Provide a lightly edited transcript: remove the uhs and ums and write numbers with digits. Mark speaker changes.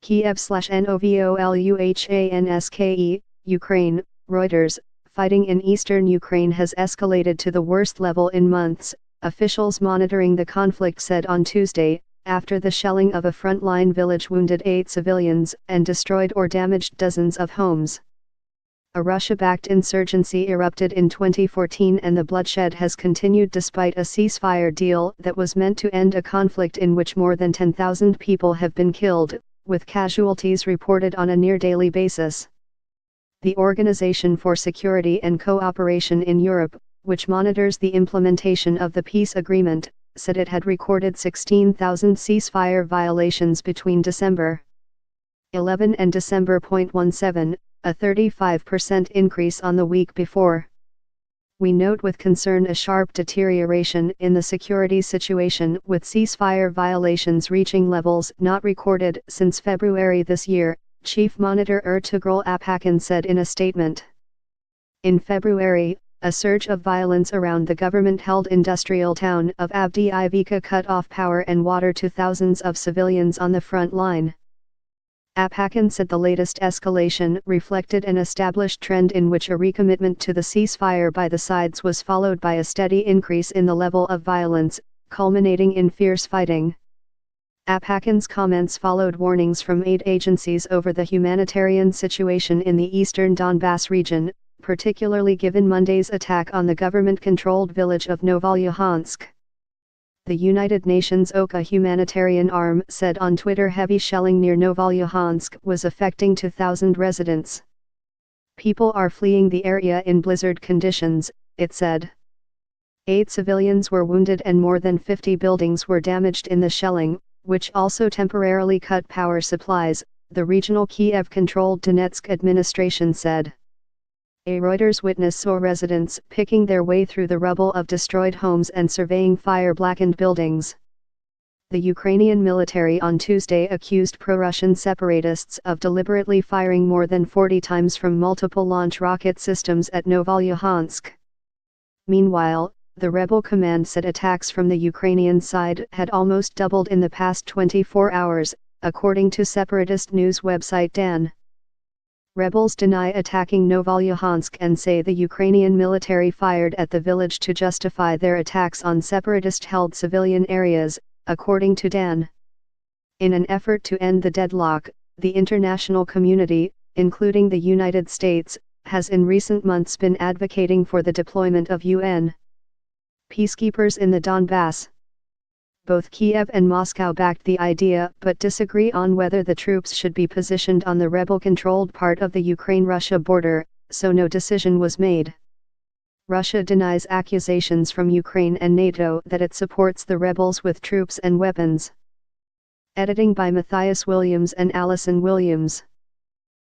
Speaker 1: Kiev/Novoluhansk, Ukraine, Reuters. Fighting in eastern Ukraine has escalated to the worst level in months, officials monitoring the conflict said on Tuesday, after the shelling of a frontline village wounded 8 civilians and destroyed or damaged dozens of homes. A Russia-backed insurgency erupted in 2014 and the bloodshed has continued despite a ceasefire deal that was meant to end a conflict in which more than 10,000 people have been killed, with casualties reported on a near-daily basis. The Organization for Security and Cooperation in Europe, which monitors the implementation of the peace agreement, said it had recorded 16,000 ceasefire violations between December 11 and December 17, a 35% increase on the week before. We note with concern a sharp deterioration in the security situation, with ceasefire violations reaching levels not recorded since February this year, Chief Monitor Ertugrul Apakan said in a statement. In February, a surge of violence around the government-held industrial town of Avdiivka cut off power and water to thousands of civilians on the front line. Apakan said the latest escalation reflected an established trend in which a recommitment to the ceasefire by the sides was followed by a steady increase in the level of violence, culminating in fierce fighting. Apakan's comments followed warnings from aid agencies over the humanitarian situation in the eastern Donbass region, particularly given Monday's attack on the government-controlled village of Novoluhansk. The United Nations OSCE humanitarian arm said on Twitter heavy shelling near Novoluhansk was affecting 2,000 residents. People are fleeing the area in blizzard conditions, it said. 8 civilians were wounded and more than 50 buildings were damaged in the shelling, which also temporarily cut power supplies, the regional Kiev-controlled Donetsk administration said. A Reuters witness saw residents picking their way through the rubble of destroyed homes and surveying fire-blackened buildings. The Ukrainian military on Tuesday accused pro-Russian separatists of deliberately firing more than 40 times from multiple launch rocket systems at Novoluhansk. Meanwhile, the rebel command said attacks from the Ukrainian side had almost doubled in the past 24 hours, according to separatist news website DAN. Rebels deny attacking Novoluhansk and say the Ukrainian military fired at the village to justify their attacks on separatist-held civilian areas, according to DAN. In an effort to end the deadlock, the international community, including the United States, has in recent months been advocating for the deployment of UN peacekeepers in the Donbass. Both Kiev and Moscow backed the idea but disagree on whether the troops should be positioned on the rebel-controlled part of the Ukraine-Russia border, so no decision was made. Russia denies accusations from Ukraine and NATO that it supports the rebels with troops and weapons. Editing by Matthias Williams and Allison Williams.